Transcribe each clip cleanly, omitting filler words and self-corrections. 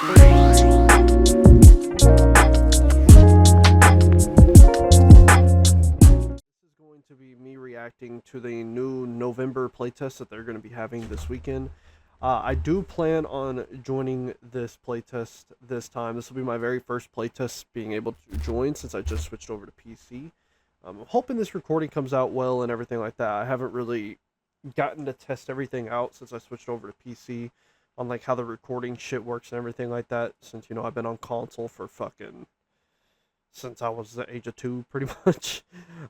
To be me reacting to the new November playtest that they're going to be having this weekend. I do plan on joining this playtest this time. This will be my very first playtest being able to join since I just switched over to PC. I'm hoping this recording comes out well and everything like that. I haven't really gotten to test everything out since I switched over to PC on like how the recording shit works and everything like that, since I've been on console for fucking since I was the age of 2, pretty much.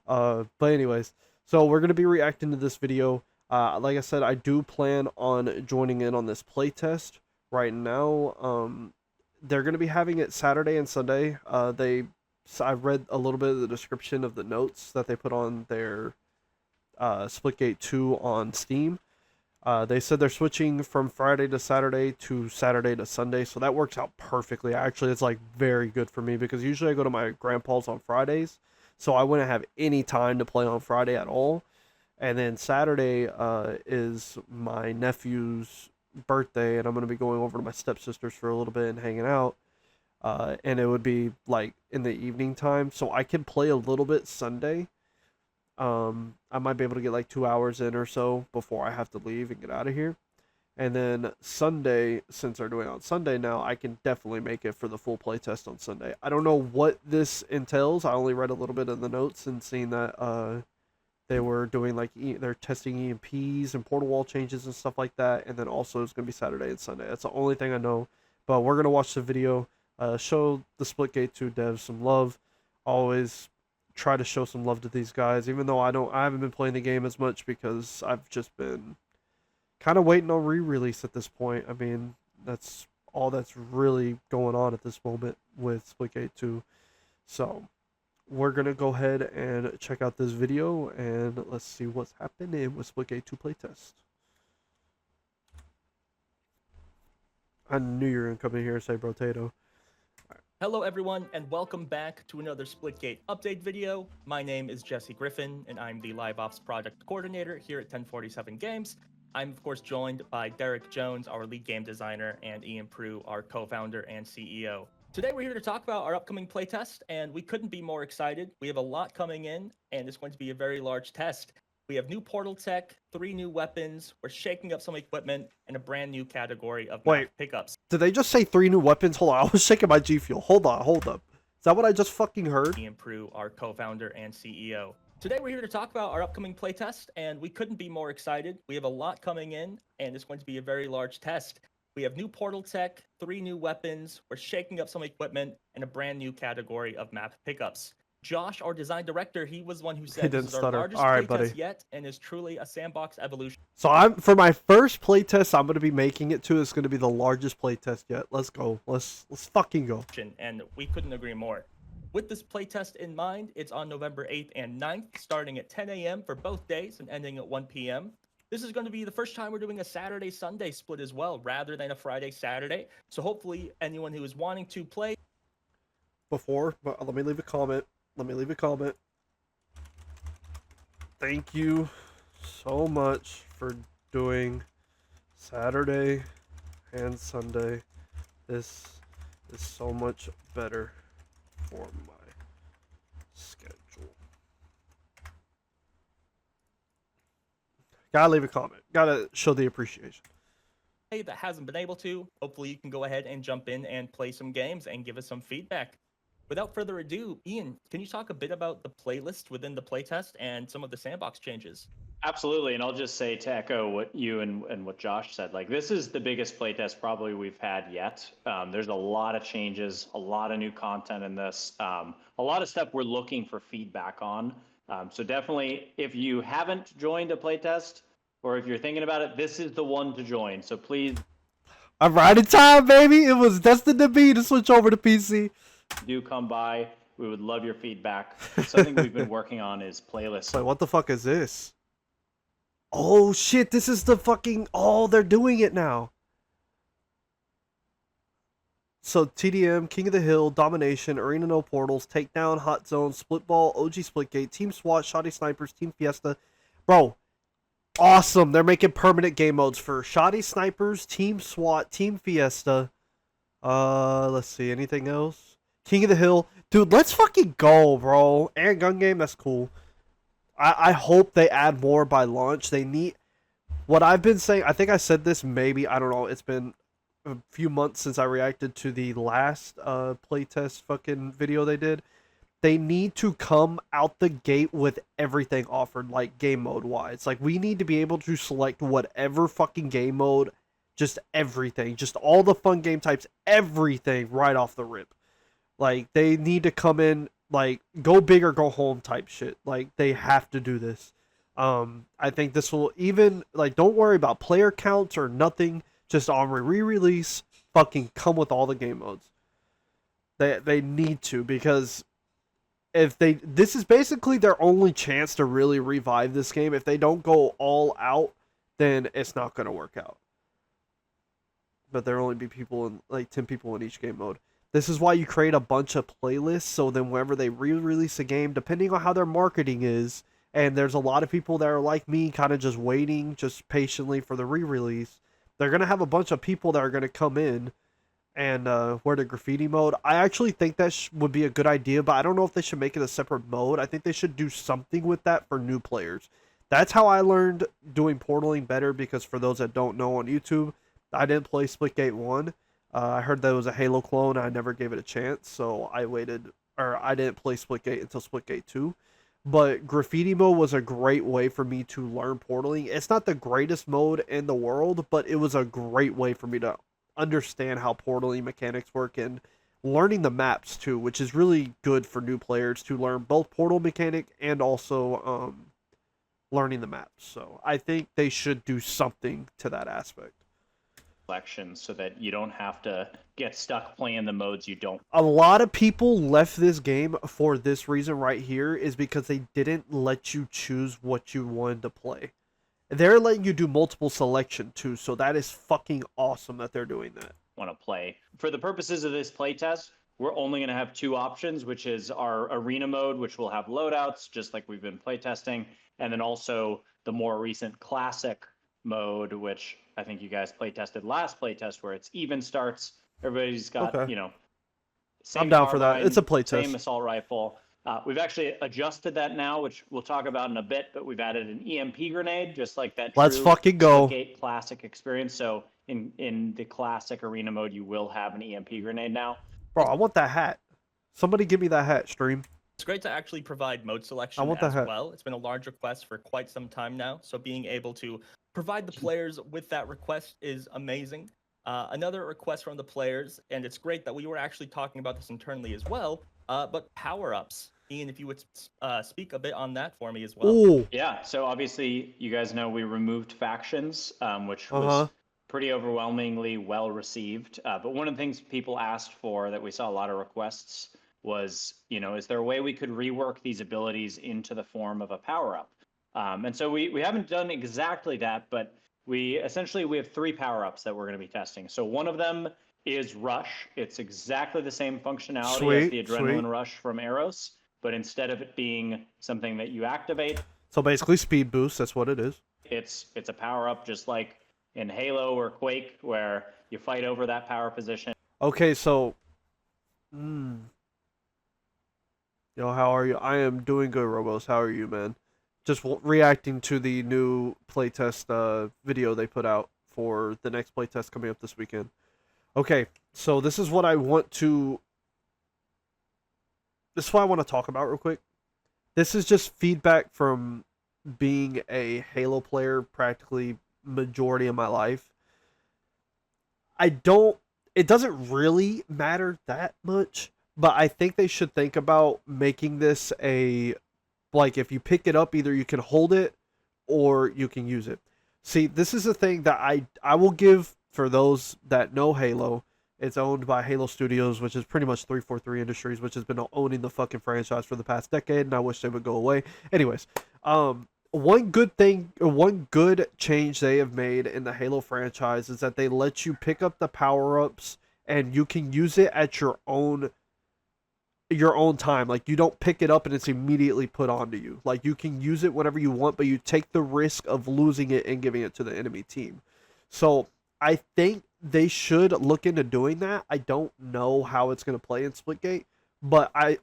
But anyways, so we're gonna be reacting to this video. Like I said, I do plan on joining in on this playtest right now. They're gonna be having it Saturday and Sunday. I read a little bit of the description of the notes that they put on their Splitgate 2 on Steam. They said they're switching from Friday to Saturday to Saturday to Sunday, so that works out perfectly. Actually, it's like very good for me because usually I go to my grandpa's on Fridays, so I wouldn't have any time to play on Friday at all. And then Saturday is my nephew's birthday, and I'm going to be going over to my stepsister's for a little bit and hanging out. And it would be like in the evening time, so I can play a little bit Sunday. I might be able to get like 2 hours in or so before I have to leave and get out of here. And then Sunday, since they're doing it on Sunday now, I can definitely make it for the full playtest on Sunday. I don't know what this entails. I only read a little bit in the notes and seen that they were doing like they're testing EMPs and portal wall changes and stuff like that. And then also it's gonna be Saturday and Sunday. That's the only thing I know. But we're gonna watch the video, show the Splitgate 2 devs some love. Always try to show some love to these guys, even though I haven't been playing the game as much because I've just been kind of waiting on re-release at this point. I mean, that's all that's really going on at this moment with Splitgate 2. So we're gonna go ahead and check out this video and let's see what's happening with Splitgate 2 playtest. I knew you were gonna come in here and say brotato. Hello everyone, and welcome back to another Splitgate update video. My name is Jesse Griffin, and I'm the Live Ops Project Coordinator here at 1047 Games. I'm of course joined by Derek Jones, our lead game designer, and Ian Prue, our co-founder and CEO. Today we're here to talk about our upcoming playtest, and we couldn't be more excited. We have a lot coming in, and it's going to be a very large test. We have new portal tech, 3 new weapons, we're shaking up some equipment, and a brand new category of map pickups. Did they just say 3 new weapons? Hold on, I was shaking my G Fuel. Hold up. Is that what I just fucking heard? Ian Prue, our co-founder and CEO. Today we're here to talk about our upcoming playtest, and we couldn't be more excited. We have a lot coming in, and it's going to be a very large test. We have new portal tech, 3 new weapons, we're shaking up some equipment, and a brand new category of map pickups. Josh, our design director, he was one who said this is our largest playtest yet and is truly a sandbox evolution. So for my first playtest I'm going to be making it to, it's going to be the largest playtest yet. Let's go. Let's fucking go. And we couldn't agree more. With this playtest in mind, it's on November 8th and 9th, starting at 10 a.m. for both days and ending at 1 p.m. This is going to be the first time we're doing a Saturday-Sunday split as well, rather than a Friday-Saturday. So hopefully anyone who is wanting to play... But let me leave a comment. Thank you so much for doing Saturday and Sunday. This is so much better for my schedule. Gotta leave a comment. Gotta show the appreciation. That hasn't been able to, hopefully you can go ahead and jump in and play some games and give us some feedback. Without further ado, Ian, can you talk a bit about the playlist within the playtest and some of the sandbox changes? Absolutely, and I'll just say to echo what you and what Josh said, like this is the biggest playtest probably we've had yet. There's a lot of changes, a lot of new content in this, a lot of stuff we're looking for feedback on. So definitely, if you haven't joined a playtest or if you're thinking about it, this is the one to join. So please. I'm right in time, baby. It was destined to be to switch over to PC. Do come by. We would love your feedback. Something we've been working on is playlists. Wait, what the fuck is this? Oh shit, this is the fucking... Oh, they're doing it now. So TDM, King of the Hill, Domination, Arena No Portals, Takedown, Hot Zone, Split Ball, OG Splitgate, Team SWAT, Shoddy Snipers, Team Fiesta. Bro, awesome. They're making permanent game modes for Shoddy Snipers, Team SWAT, Team Fiesta. Let's see. Anything else? King of the Hill, dude. Let's fucking go, bro. And gun game. That's cool. I hope they add more by launch. They need what I've been saying. I think I said this. Maybe I don't know. It's been a few months since I reacted to the last playtest fucking video they did. They need to come out the gate with everything offered, like game mode wise. Like we need to be able to select whatever fucking game mode, just everything, just all the fun game types, everything right off the rip. Like they need to come in like go big or go home type shit. Like they have to do this. I think this will even like don't worry about player counts or nothing. Just on re-release, fucking come with all the game modes. They need to because if they this is basically their only chance to really revive this game. If they don't go all out, then it's not gonna work out. But there'll only be people in like 10 people in each game mode. This is why you create a bunch of playlists so then whenever they re-release a game, depending on how their marketing is, and there's a lot of people that are like me, kind of just waiting, just patiently for the re-release, they're going to have a bunch of people that are going to come in and wear the graffiti mode. I actually think that would be a good idea, but I don't know if they should make it a separate mode. I think they should do something with that for new players. That's how I learned doing portaling better, because for those that don't know on YouTube, I didn't play Splitgate 1. I heard that it was a Halo clone. I never gave it a chance, so I didn't play Splitgate until Splitgate 2. But graffiti mode was a great way for me to learn portaling. It's not the greatest mode in the world, but it was a great way for me to understand how portaling mechanics work and learning the maps too, which is really good for new players to learn both portal mechanic and also learning the maps. So I think they should do something to that aspect. Selection so that you don't have to get stuck playing the modes you don't. A lot of people left this game for this reason right here, is because they didn't let you choose what you wanted to play. They're letting you do multiple selection too, so that is fucking awesome that they're doing that. Want to play. For the purposes of this playtest, we're only going to have two options, which is our arena mode, which will have loadouts, just like we've been playtesting, and then also the more recent classic mode, which I think you guys playtested last playtest, where it's even starts. Everybody's got, Okay. Same I'm down for that. carbine, It's a playtest. Same assault rifle. We've actually adjusted that now, which we'll talk about in a bit, but we've added an EMP grenade, just like that. Let's fucking go. Splitgate classic experience. So in the classic arena mode, you will have an EMP grenade now. Bro, I want that hat. Somebody give me that hat, stream. It's great to actually provide mode selection want that as hat. well. It's been a large request for quite some time now, so being able to provide the players with that request is amazing. Another request from the players, and it's great that we were actually talking about this internally as well, but power-ups. Ian, if you would speak a bit on that for me as well. Ooh. Yeah, so obviously you guys know we removed factions, which was pretty overwhelmingly well received. But one of the things people asked for that we saw a lot of requests was, is there a way we could rework these abilities into the form of a power-up? And so we haven't done exactly that, but we have 3 power-ups that we're going to be testing. So one of them is Rush. It's exactly the same functionality as the Adrenaline Rush from Eros, but instead of it being something that you activate. So basically speed boost, that's what it is. It's a power-up just like in Halo or Quake, where you fight over that power position. Okay, so... Yo, how are you? I am doing good, Robos. How are you, man? Just reacting to the new playtest video they put out for the next playtest coming up this weekend. Okay, so this is what I want to... This is what I want to talk about real quick. This is just feedback from being a Halo player practically majority of my life. It doesn't really matter that much, but I think they should think about making this like if you pick it up, either you can hold it or you can use it. See, this is a thing that I will give for those that know Halo. It's owned by Halo Studios, which is pretty much 343 Industries, which has been owning the fucking franchise for the past decade, and I wish they would go away. Anyways, one good change they have made in the Halo franchise is that they let you pick up the power-ups and you can use it at your own time. Like, you don't pick it up and it's immediately put onto you. Like, you can use it whenever you want, but you take the risk of losing it and giving it to the enemy team. So I think they should look into doing that. I don't know how it's going to play in Splitgate, but I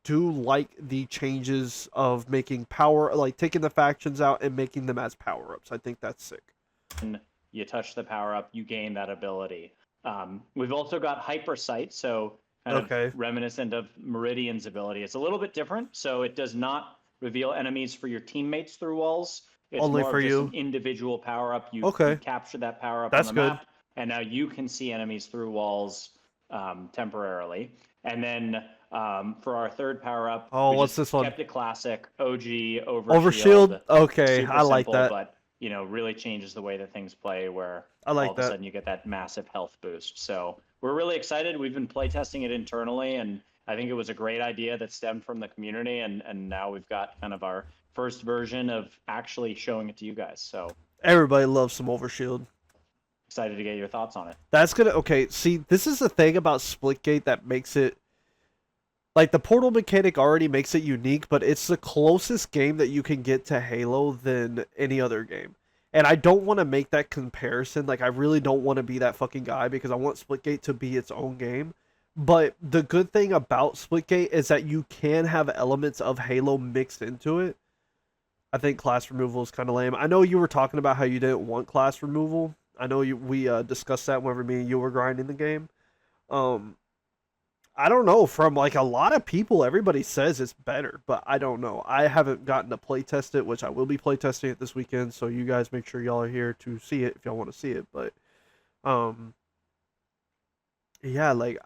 do like the changes of making power, like taking the factions out and making them as power ups. I think that's sick. You touch the power up, you gain that ability. We've also got hyper sight, so kind of Okay. reminiscent of Meridian's ability. It's a little bit different, so it does not reveal enemies for your teammates through walls. It's Only more for of just an you. individual power up. You Okay. capture that power up on That's the good. map, and now you can see enemies through walls temporarily. And then for our third power up, Oh, we what's just this one? kept it classic, OG, Overshield? overshield, Okay, super I like simple, that. but really changes the way that things play, where I all like of a that. sudden you get that massive health boost. So we're really excited. We've been playtesting it internally, and I think it was a great idea that stemmed from the community, and now we've got kind of our first version of actually showing it to you guys. So Everybody loves some Overshield. excited to get your thoughts on it. That's gonna okay. See, this is the thing about Splitgate that makes it like the portal mechanic already makes it unique, but it's the closest game that you can get to Halo than any other game. And I don't want to make that comparison. Like I really don't want to be that fucking guy because I want Splitgate to be its own game. But the good thing about Splitgate is that you can have elements of Halo mixed into it. I think class removal is kind of lame. I know you were talking about how you didn't want class removal. I know we discussed that whenever me and you were grinding the game. Um, I don't know. From like a lot of people, everybody says it's better, but I don't know. I haven't gotten to play test it, which I will be play testing it this weekend. So you guys make sure y'all are here to see it if y'all want to see it. But um, yeah, like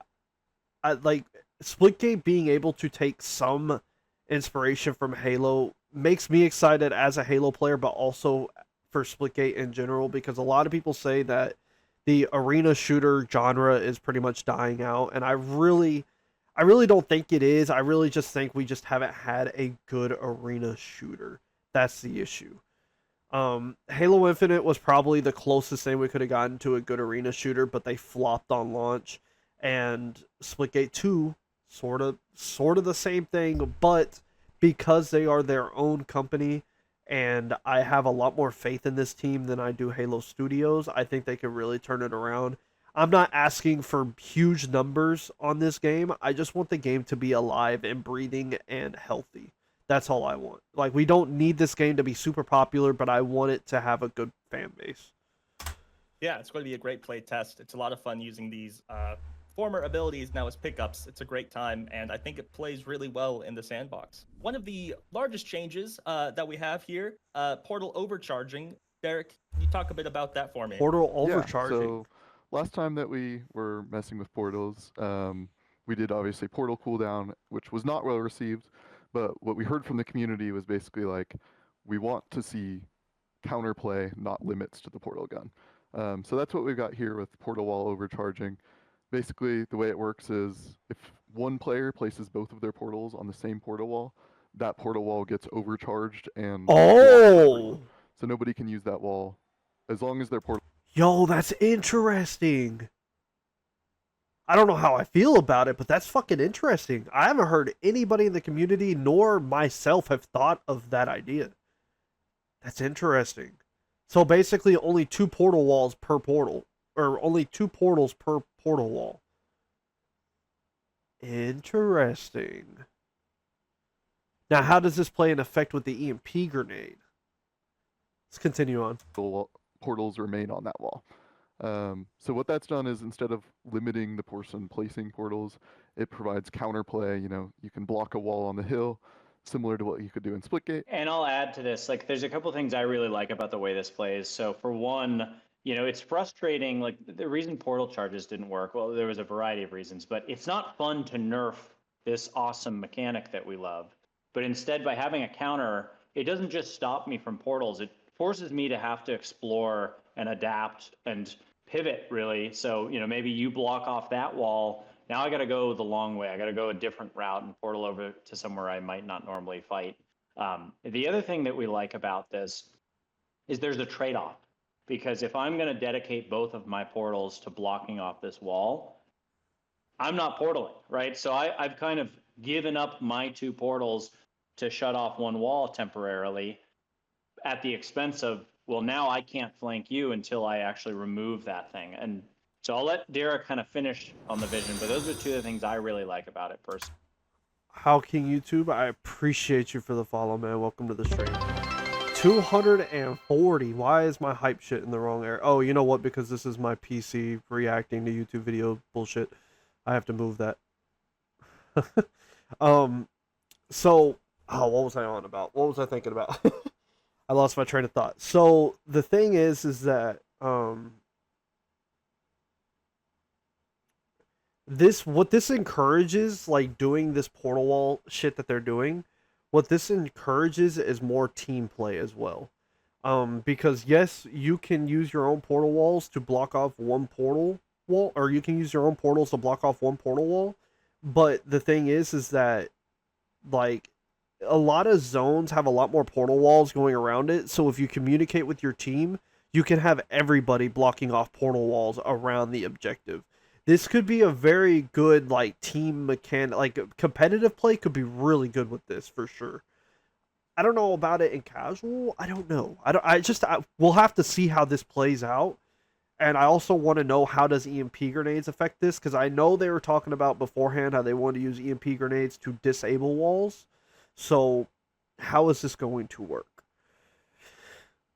I like Splitgate being able to take some inspiration from Halo makes me excited as a Halo player, but also for Splitgate in general because a lot of people say that the arena shooter genre is pretty much dying out, and I really don't think it is. I really just think we just haven't had a good arena shooter. That's the issue. Halo Infinite was probably the closest thing we could have gotten to a good arena shooter, but they flopped on launch. And Splitgate 2, sort of the same thing, but because they are their own company and I have a lot more faith in this team than I do Halo Studios, I think they can really turn it around. I'm not asking for huge numbers on this game. I just want the game to be alive and breathing and healthy. That's all I want. Like we don't need this game to be super popular, but I want it to have a good fan base. Yeah, it's going to be a great play test. It's a lot of fun using these former abilities now as pickups. It's a great time, and I think it plays really well in the sandbox. One of the largest changes that we have here, portal overcharging. Derek, can you talk a bit about that for me? Portal Yeah, overcharging. so last time that we were messing with portals, we did obviously portal cooldown, which was not well received. But what we heard from the community was basically like, we want to see counterplay, not limits to the portal gun. So that's what we've got here with portal wall overcharging. Basically, the way it works is if one player places both of their portals on the same portal wall, that portal wall gets overcharged and blocks everyone. Oh, So nobody can use that wall as long as their portal. yo, that's interesting. I don't know how I feel about it, but that's fucking interesting. I haven't heard anybody in the community nor myself have thought of that idea. That's interesting. So basically, only two portal walls per portal, or only two portals per portal wall. Interesting. Now, how does this play in effect with the EMP grenade? Let's continue on. Portals remain on that wall. So what that's done is instead of limiting the person placing portals, it provides counterplay. You can block a wall on the hill, similar to what you could do in Splitgate. And I'll add to this, like, there's a couple things I really like about the way this plays. So for one, it's frustrating. Like the reason portal charges didn't work, well, there was a variety of reasons, but it's not fun to nerf this awesome mechanic that we love. But instead, by having a counter, it doesn't just stop me from portals. It forces me to have to explore and adapt and pivot, really. So, maybe you block off that wall. Now I got to go the long way. I got to go a different route and portal over to somewhere I might not normally fight. The other thing that we like about this is there's a trade-off, because if I'm going to dedicate both of my portals to blocking off this wall, I'm not portaling, right? So I've kind of given up my two portals to shut off one wall temporarily at the expense of well, now I can't flank you until I actually remove that thing. And so I'll let Derek kind of finish on the vision, but those are two of the things I really like about it personally. How King YouTube, I appreciate you for the follow, man. Welcome to the stream. 240. Why is my hype shit in the wrong area? Oh, you know what? Because this is my PC reacting to YouTube video bullshit. I have to move that. So, what was I on about? What was I thinking about? I lost my train of thought. So the thing is that what this encourages, like doing this portal wall shit that they're doing, what this encourages is more team play as well. Because yes, you can use your own portal walls to block off one portal wall, or you can use your own portals to block off one portal wall. But the thing is that like a lot of zones have a lot more portal walls going around it. So if you communicate with your team, you can have everybody blocking off portal walls around the objective. This could be a very good like team mechanic, like competitive play could be really good with this for sure. I don't know about it in casual. I don't know. We'll have to see how this plays out. And I also want to know, how does EMP grenades affect this? Because I know they were talking about beforehand how they wanted to use EMP grenades to disable walls. So how is this going to work?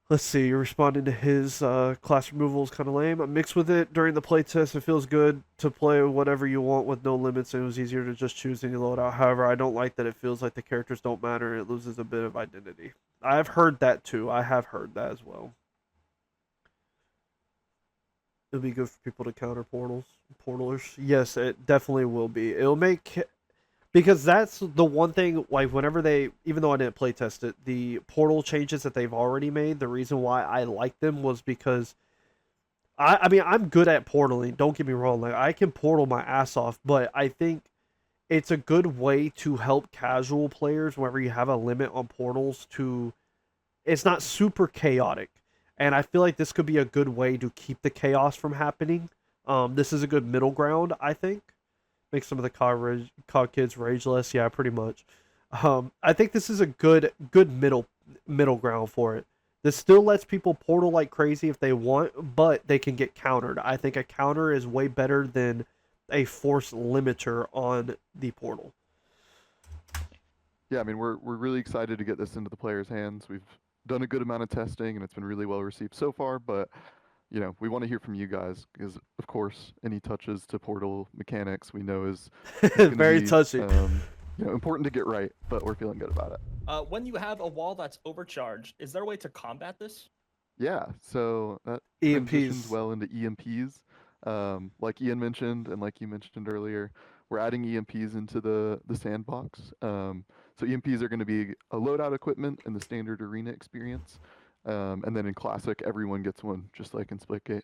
Let's see, you're responding to his class removal is kind of lame. I'm mixed with it during the playtest. It feels good to play whatever you want with no limits, and it was easier to just choose any loadout. However, I don't like that it feels like the characters don't matter and it loses a bit of identity. I've heard that too. I have heard that as well. It'll be good for people to counter portalers. Yes, it definitely will be. It'll make... Because that's the one thing, like, whenever they, even though I didn't playtest it, the portal changes that they've already made, the reason why I like them was because, I mean, I'm good at portaling, don't get me wrong, like, I can portal my ass off, but I think it's a good way to help casual players whenever you have a limit on portals to, it's not super chaotic, and I feel like this could be a good way to keep the chaos from happening. This is a good middle ground, I think. Make some of the COD kids rage less. Yeah, pretty much. I think this is a good middle ground for it. This still lets people portal like crazy if they want, but they can get countered. I think a counter is way better than a force limiter on the portal. Yeah, I mean, we're really excited to get this into the players' hands. We've done a good amount of testing, and it's been really well received so far, but you know, we want to hear from you guys because, of course, any touches to portal mechanics we know is very touching. You know, important to get right, but we're feeling good about it. When you have a wall that's overcharged, is there a way to combat this? Yeah, so that EMPs transitions well into EMPs. Like Ian mentioned, and like you mentioned earlier, we're adding EMPs into the sandbox. So EMPs are going to be a loadout equipment in the standard arena experience. And then in Classic, everyone gets one, just like in Splitgate.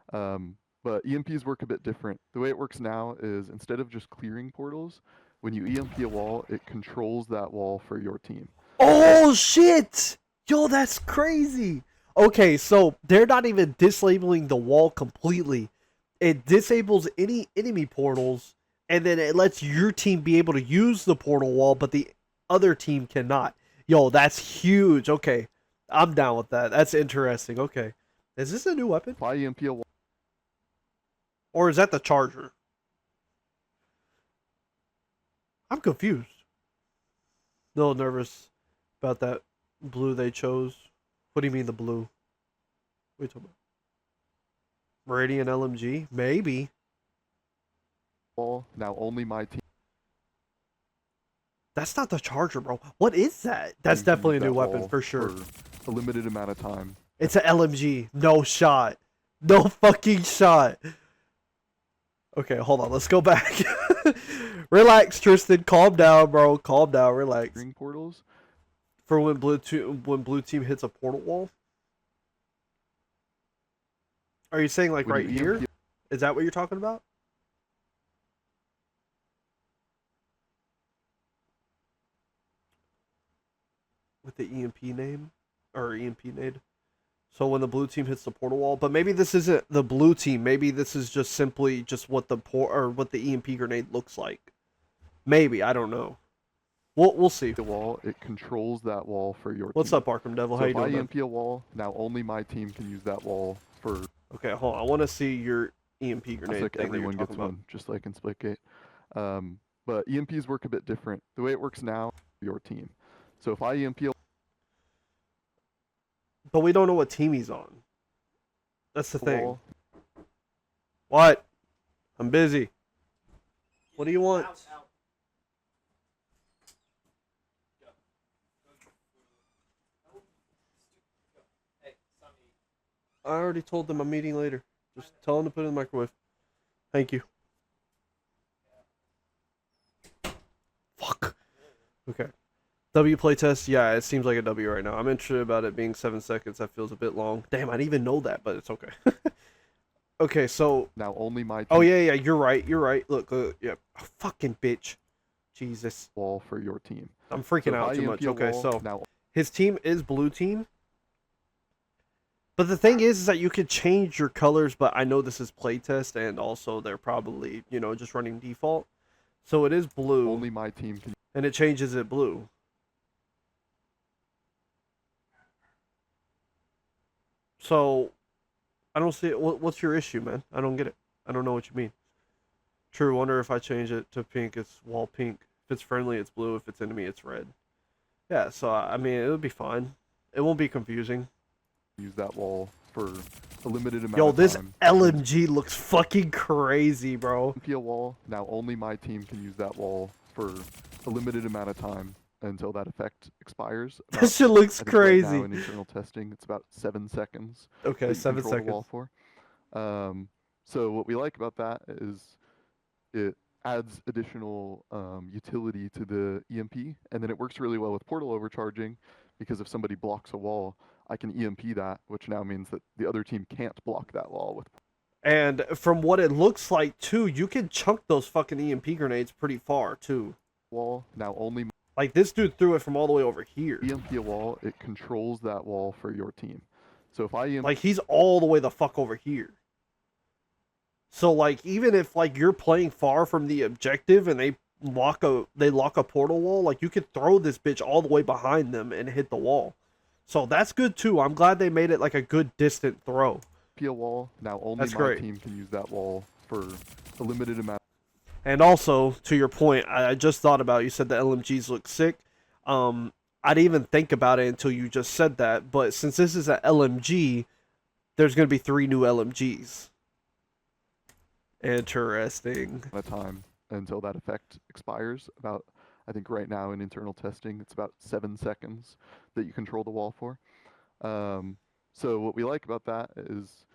But EMPs work a bit different. The way it works now is instead of just clearing portals, when you EMP a wall, it controls that wall for your team. Oh, shit! Yo, that's crazy! Okay, so they're not even disabling the wall completely. It disables any enemy portals, and then it lets your team be able to use the portal wall, but the other team cannot. Yo, that's huge. Okay. I'm down with that. That's interesting. Okay. Is this a new weapon? Why EMP a wall? Or is that the charger? I'm confused. A little nervous about that blue they chose. What do you mean the blue? What are you talking about? Meridian LMG? Maybe. Now only my team. That's not the charger, bro. What is that? That's definitely a new weapon for sure. For a limited amount of time. It's an LMG. No shot. No fucking shot. Okay, hold on. Let's go back. Relax, Tristan. Calm down, bro. Calm down. Relax. Ring portals. For when blue team hits a portal wall. Are you saying like right here? Is that what you're talking about? With the EMP name or EMP nade. So when the blue team hits the portal wall, but maybe this isn't the blue team. Maybe this is just simply just what the EMP grenade looks like. Maybe, I don't know. We'll see. The wall, it controls that wall for your What's team. up, Arkham Devil? So How you if I doing, man? EMP a wall, now only my team can use that wall for. Okay, hold on. I want to see your EMP It's grenade like thing that you're everyone talking gets about. one, just like in Splitgate. But EMPs work a bit different. The way it works now, your team. So if I EMP a But we don't know what team he's on. That's the thing. wall, What? I'm busy. What do you want? I already told them I'm meeting later. Just tell them to put it in the microwave. Thank you. Fuck. Okay. W playtest, yeah, it seems like a W right now. I'm interested about it being 7 seconds. That feels a bit long. Damn, I didn't even know that, but it's okay. Okay, so. now only my team Oh, yeah, you're right. You're right. Look, yeah. Oh, fucking bitch. Jesus. wall for your team. I'm So freaking if out I too EMP much. a Okay, wall, so. now His team is blue team. But the thing is that you could change your colors, but I know this is playtest, and also they're probably, just running default. So it is blue, only my team can. and it changes it blue. So, I don't see it. What's your issue, man? I don't get it. I don't know what you mean. True, wonder if I change it to pink, it's wall pink. If it's friendly, it's blue. If it's enemy, it's red. Yeah, so, I mean, it'll be fine. It won't be confusing. Use that wall for a limited amount Yo, of this time. LMG looks fucking crazy, bro. EMP a wall, now only my team can use that wall for a limited amount of time until that effect expires. That shit looks I think right now crazy. in internal testing, it's about 7 seconds. Okay, that you 7 control the wall seconds. for. So what we like about that is it adds additional utility to the EMP, and then it works really well with portal overcharging because if somebody blocks a wall, I can EMP that, which now means that the other team can't block that wall with. And from what it looks like, too, you can chunk those fucking EMP grenades pretty far, too. Wall, now only Like, this dude threw it from all the way over here. EMP a wall, it controls that wall for your team. So if I EMP Like, he's all the way the fuck over here. So, like, even if, like, you're playing far from the objective and they lock a portal wall, like, you could throw this bitch all the way behind them and hit the wall. So that's good, too. I'm glad they made it, like, a good distant throw. a wall, now only That's my great. team can use that wall for a limited amount. And also, to your point, I just thought about, you said the LMGs look sick. I didn't even think about it until you just said that, but since this is an LMG, there's going to be 3 new LMGs. Interesting. Of time until that effect expires. About, I think right now in internal testing, it's about 7 seconds that you control the wall for. So what we like about that is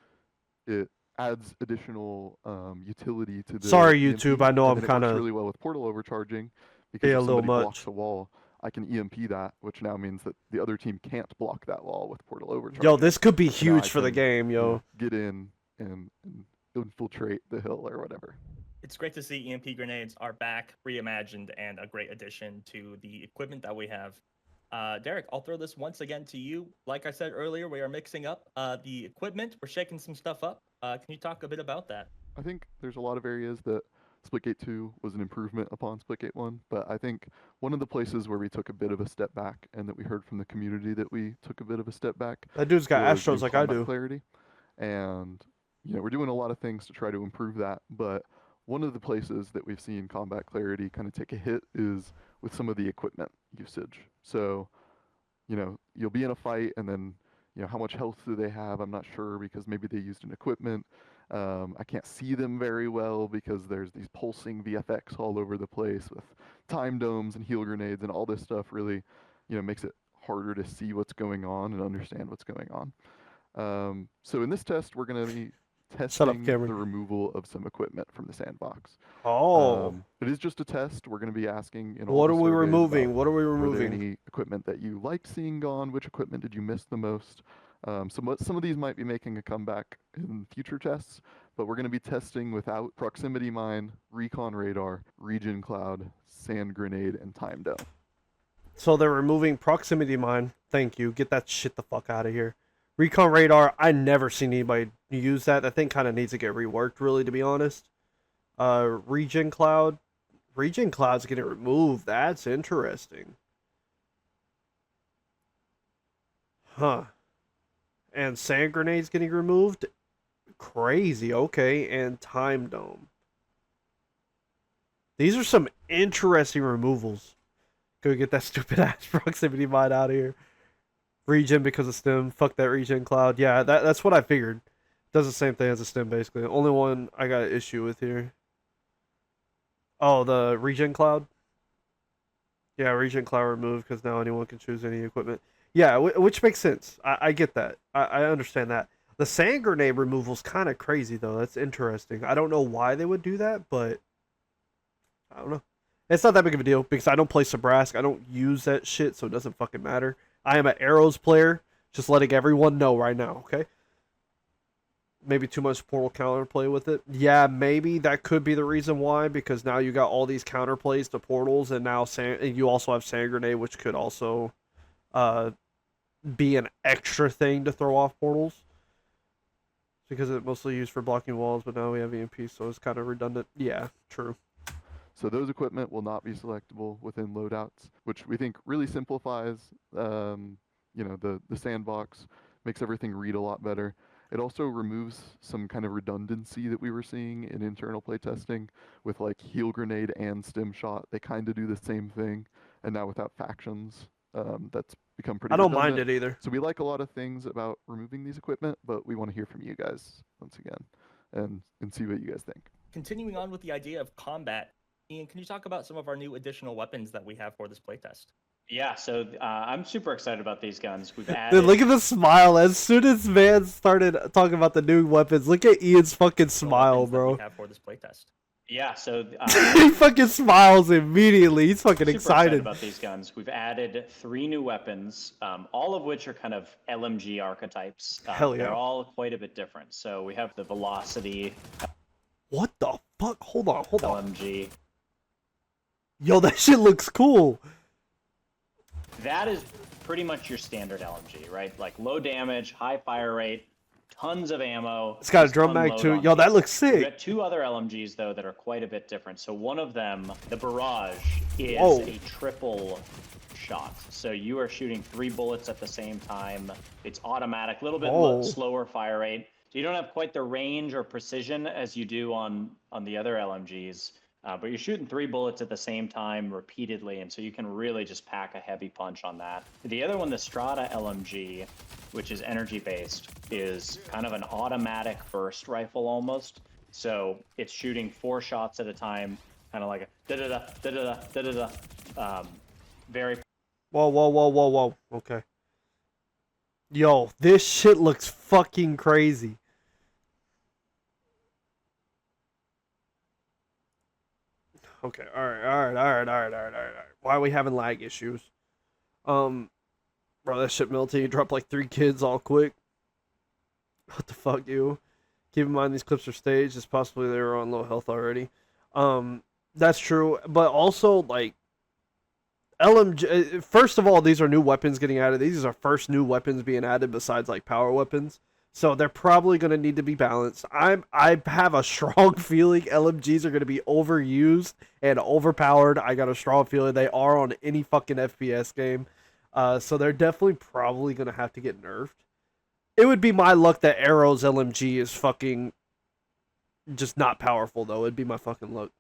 it adds additional utility to the Sorry, EMP, YouTube. I know and I'm then it kind works of really well with portal overcharging because a if little somebody much. blocks a wall, I can EMP that, which now means that the other team can't block that wall with portal overcharging. Yo, this could be So now huge I for the can, game, yo. get in and infiltrate the hill or whatever. It's great to see EMP grenades are back, reimagined, and a great addition to the equipment that we have. Derek, I'll throw this once again to you. Like I said earlier, we are mixing up the equipment. We're shaking some stuff up. Can you talk a bit about that? I think there's a lot of areas that Splitgate 2 was an improvement upon Splitgate 1, but I think one of the places where we took a bit of a step back and that we heard from the community that we took a bit of a step back That dude's got was Astros in like I combat do. clarity. And we're doing a lot of things to try to improve that, but one of the places that we've seen combat clarity kind of take a hit is with some of the equipment usage. So, you'll be in a fight and then, how much health do they have? I'm not sure because maybe they used an equipment. I can't see them very well because there's these pulsing VFX all over the place with time domes and heal grenades and all this stuff really, makes it harder to see what's going on and understand what's going on. So in this test, we're going to be testing the Cameron. removal of some equipment from the sandbox. Oh. It is just a test. We're going to be asking in all What the are we surveys removing? about, What are we were there removing? any equipment that you liked seeing gone? Which equipment did you miss the most? Some of these might be making a comeback in future tests, but we're going to be testing without proximity mine, recon radar, region cloud, sand grenade, and time dome. So they're removing proximity mine. Thank you. Get that shit the fuck out of here. Recon radar, I never seen anybody use that. That thing kind of needs to get reworked, really, to be honest. Region cloud, Regen Cloud's getting removed. That's interesting. Huh. And Sand Grenade's getting removed? Crazy. Okay. And Time Dome. These are some interesting removals. Go get that stupid ass proximity mine out of here. Regen because of stem. Fuck that Regen Cloud. Yeah, that's what I figured. Does the same thing as a stem, basically. Only one I got an issue with here. Oh, the Regen Cloud? Yeah, Regen Cloud removed because now anyone can choose any equipment. Yeah, which makes sense. I get that. I understand that. The Sand Grenade removal's kind of crazy, though. That's interesting. I don't know why they would do that, but I don't know. It's not that big of a deal because I don't play Sabrask. I don't use that shit, so it doesn't fucking matter. I am an Arrows player. Just letting everyone know right now, okay? Maybe too much portal counterplay with it. Yeah, maybe that could be the reason why, because now you got all these counterplays to portals, and now you also have Sand Grenade, which could also be an extra thing to throw off portals. Because it's mostly used for blocking walls, but now we have EMP, so it's kind of redundant. Yeah, true. So those equipment will not be selectable within loadouts, which we think really simplifies, the sandbox, makes everything read a lot better. It also removes some kind of redundancy that we were seeing in internal playtesting with like heal grenade and stim shot. They kind of do the same thing, and now without factions, that's become pretty. I don't redundant. mind it either. So we like a lot of things about removing these equipment, but we want to hear from you guys once again, and see what you guys think. Continuing on with the idea of combat, Ian, can you talk about some of our new additional weapons that we have for this playtest? Yeah, so I'm super excited about these guns. We've added. Dude, look at the smile. As soon as Van started talking about the new weapons, look at Ian's fucking smile, bro. We have for this playtest. Yeah, so he fucking smiles immediately. He's fucking super excited about these guns. We've added 3 new weapons, all of which are kind of LMG archetypes. Hell yeah. They're all quite a bit different. So we have the Velocity. What the fuck? Hold on. LMG. Yo, that shit looks cool. That is pretty much your standard LMG, right? Like low damage, high fire rate, tons of ammo. It's got a drum mag too. Yo, that looks sick. We've got 2 other LMGs though that are quite a bit different. So one of them, the Barrage, is a triple shot. So you are shooting 3 bullets at the same time. It's automatic, a little bit slower fire rate. So you don't have quite the range or precision as you do on the other LMGs. But you're shooting 3 bullets at the same time repeatedly, and so you can really just pack a heavy punch on that. The other one, the Strata LMG, which is energy-based, is kind of an automatic burst rifle almost. So it's shooting 4 shots at a time, kind of like a da-da-da, da-da-da, da-da-da. Very... Whoa. Okay. Yo, this shit looks fucking crazy. Okay, all right. Why are we having lag issues? Bro, that shit melted. You dropped like 3 kids all quick. What the fuck, you? Keep in mind these clips are staged. It's possibly they were on low health already. That's true, but also like LMG. First of all, these are new weapons getting added. These are first new weapons being added besides like power weapons. So they're probably going to need to be balanced. I have a strong feeling LMGs are going to be overused and overpowered. I got a strong feeling they are on any fucking FPS game. So they're definitely probably going to have to get nerfed. It would be my luck that Arrow's LMG is fucking just not powerful, though. It'd be my fucking luck.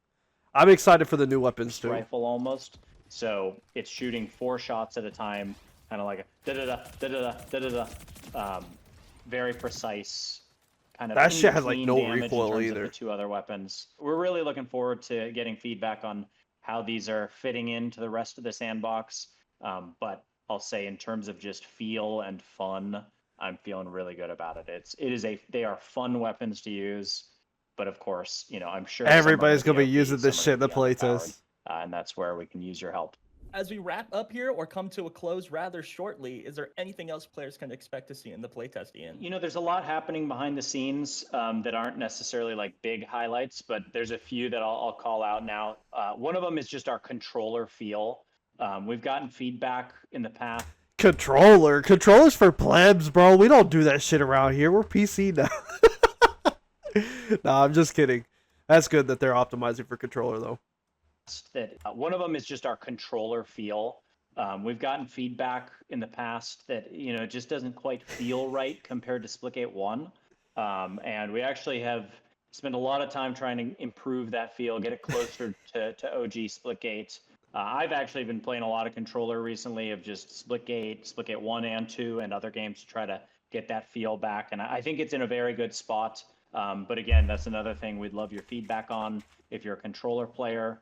I'm excited for the new weapons, too. Rifle almost. So it's shooting 4 shots at a time, kind of like a da-da-da, da-da-da, da-da-da. Very precise, kind of. That shit has like no damage recoil in terms either. Of the 2 other weapons. We're really looking forward to getting feedback on how these are fitting into the rest of the sandbox. But I'll say in terms of just feel and fun, I'm feeling really good about it. They are fun weapons to use, but of course, I'm sure everybody's gonna be using this shit in the playtest, and that's where we can use your help. As we wrap up here or come to a close rather shortly, is there anything else players can expect to see in the playtest, Ian? There's a lot happening behind the scenes that aren't necessarily like big highlights, but there's a few that I'll call out now. One of them is just our controller feel. We've gotten feedback in the past. Controllers for plebs, bro. We don't do that shit around here. We're PC now. Nah, I'm just kidding. That's good that they're optimizing for controller, though. that one of them is just our controller feel. We've gotten feedback in the past that it just doesn't quite feel right compared to Splitgate 1, and we actually have spent a lot of time trying to improve that feel, get it closer to OG Splitgate. I've actually been playing a lot of controller recently of just Splitgate 1 and 2, and other games to try to get that feel back, and I think it's in a very good spot. But again, that's another thing we'd love your feedback on if you're a controller player.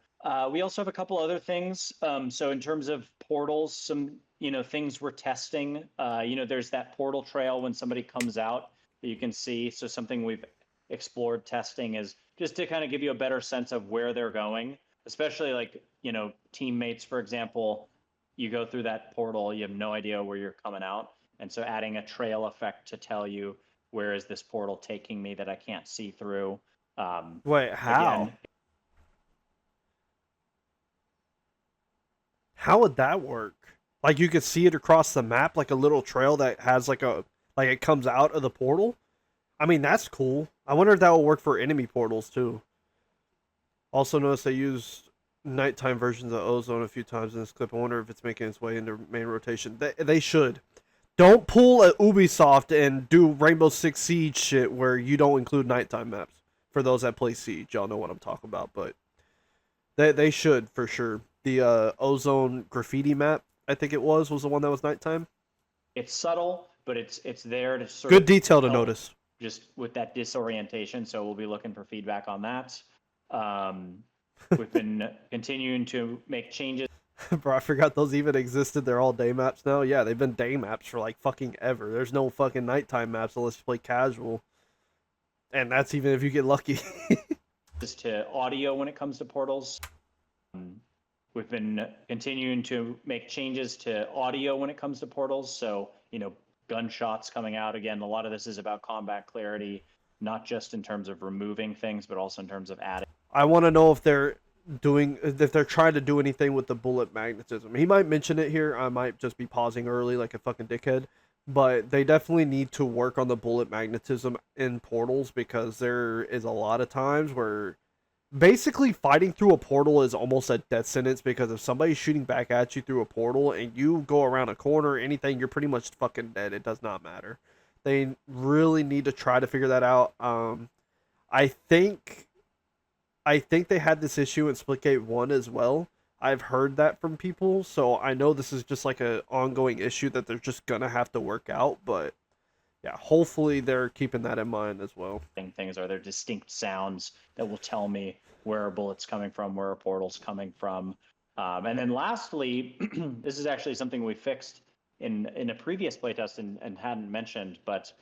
We also have a couple other things. So in terms of portals, some things we're testing. There's that portal trail when somebody comes out that you can see. So something we've explored testing is just to kind of give you a better sense of where they're going, especially like teammates, for example. You go through that portal, you have no idea where you're coming out, and so adding a trail effect to tell you where is this portal taking me that I can't see through. Wait, how? Again, How would that work? Like you could see it across the map, like a little trail that has like it comes out of the portal. I mean, that's cool. I wonder if that will work for enemy portals too. Also notice they used nighttime versions of Ozone a few times in this clip. I wonder if it's making its way into main rotation. They should. Don't pull a Ubisoft and do Rainbow Six Siege shit where you don't include nighttime maps. For those that play Siege, y'all know what I'm talking about, but they should for sure. The Ozone graffiti map, I think it was the one that was nighttime. it's subtle, but it's there to sort Good of detail to help notice. just with that disorientation. So we'll be looking for feedback on that. We've been continuing to make changes. Bro, I forgot those even existed. They're all day maps now. Yeah, they've been day maps for like fucking ever. There's no fucking nighttime maps unless you play casual. And that's even if you get lucky. Just to audio when it comes to portals. We've been continuing to make changes to audio when it comes to portals. So, gunshots coming out. Again, a lot of this is about combat clarity, not just in terms of removing things, but also in terms of adding. I want to know if they're trying to do anything with the bullet magnetism. He might mention it here. I might just be pausing early like a fucking dickhead. But they definitely need to work on the bullet magnetism in portals because there is a lot of times where basically fighting through a portal is almost a death sentence because if somebody's shooting back at you through a portal and you go around a corner or anything, you're pretty much fucking dead. It does not matter. They really need to try to figure that out. I think they had this issue in Splitgate 1 as well. I've heard that from people, so I know this is just like an ongoing issue that they're just gonna have to work out, but yeah, hopefully they're keeping that in mind as well. Things are there distinct sounds that will tell me where a bullet's coming from, where a portal's coming from. And then lastly, this is actually something we fixed in a previous playtest and hadn't mentioned, but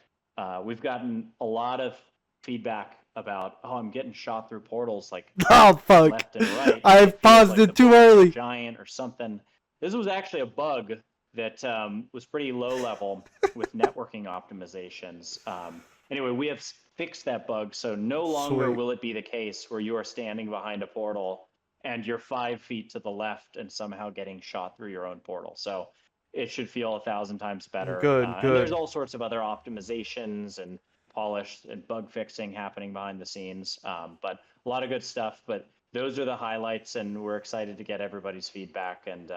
we've gotten a lot of feedback about, I'm getting shot through portals like Oh fuck! left and right. I paused it too early. Giant or something. This was actually a bug that was pretty low level with networking optimizations. Anyway, we have fixed that bug, so no longer will it be the case where you are standing behind a portal and you're 5 feet to the left and somehow getting shot through your own portal. So it should feel 1,000 times better. Good. And there's all sorts of other optimizations and polish and bug fixing happening behind the scenes, but a lot of good stuff. But those are the highlights, and we're excited to get everybody's feedback. And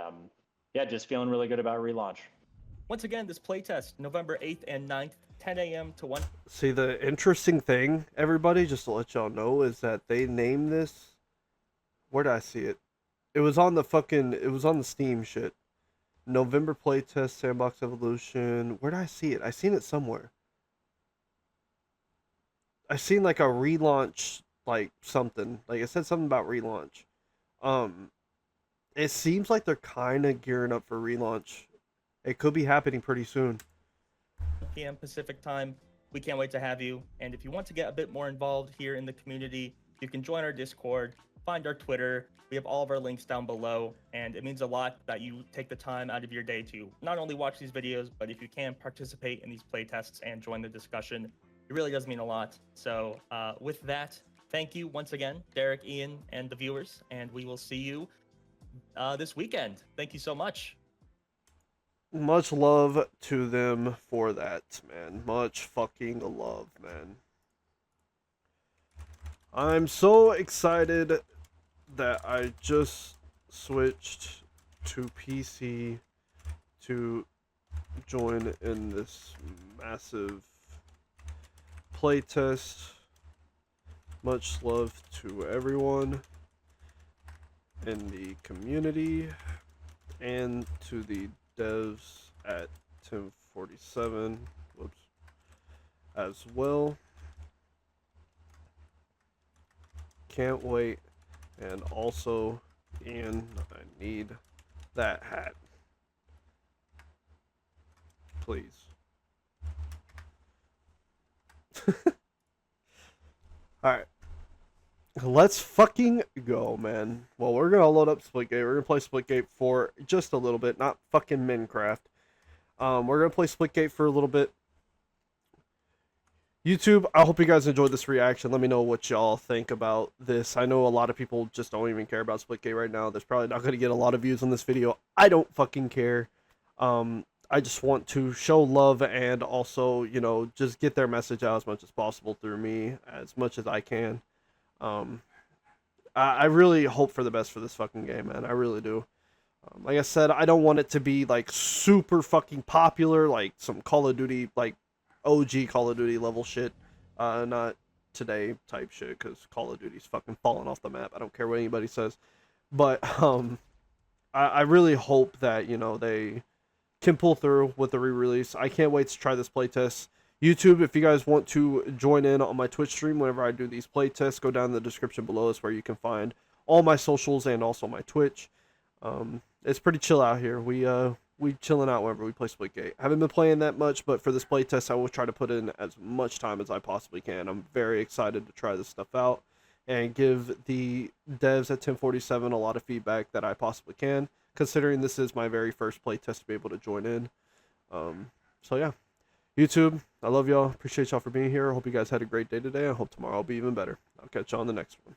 yeah, just feeling really good about relaunch. Once again, this playtest, November 8th and 9th, 10 a.m. to 1. See, the interesting thing, everybody, just to let y'all know, is that they named this. Where did I see it? It was on the Steam shit. November playtest, Sandbox Evolution. Where did I see it? I seen it somewhere. I seen like a relaunch, like something. Like it said something about relaunch. It seems like they're kind of gearing up for relaunch. It could be happening pretty soon. p.m. Pacific time. We can't wait to have you. And if you want to get a bit more involved here in the community, you can join our Discord, find our Twitter. We have all of our links down below, and it means a lot that you take the time out of your day to not only watch these videos, but if you can participate in these playtests and join the discussion. It really does mean a lot. So with that, thank you once again, Derek, Ian, and the viewers, and we will see you this weekend. Thank you so much. Much love to them for that, man. Much fucking love, man. I'm so excited that I just switched to PC to join in this massive playtest. Much love to everyone in the community and to the devs at 1047 as well. Can't wait. And also, Ian, I need that hat. Please. Alright. Let's fucking go, man. Well, we're gonna load up Splitgate. We're gonna play Splitgate for just a little bit, not fucking Minecraft. We're gonna play Splitgate for a little bit. YouTube, I hope you guys enjoyed this reaction. Let me know what y'all think about this. I know a lot of people just don't even care about Splitgate right now. There's probably not gonna get a lot of views on this video. I don't fucking care. I just want to show love and also, you know, just get their message out as much as possible through me, as much as I can. I really hope for the best for this fucking game, man. I really do. Like I said, I don't want it to be like super fucking popular, like some Call of Duty, like OG Call of Duty level shit. Not today type shit, because Call of Duty's fucking falling off the map. I don't care what anybody says. But I really hope that, you know, they can pull through with the re-release. I can't wait to try this playtest. YouTube, if you guys want to join in on my Twitch stream whenever I do these playtests, go down in the description below. Is where you can find all my socials and also my Twitch. It's pretty chill out here. We chilling out whenever we play Splitgate. Haven't been playing that much, but for this playtest, I will try to put in as much time as I possibly can. I'm very excited to try this stuff out and give the devs at 1047 a lot of feedback that I possibly can, considering this is my very first playtest to be able to join in. So yeah, YouTube, I love y'all. Appreciate y'all for being here. I hope you guys had a great day today. I hope tomorrow will be even better. I'll catch y'all on the next one.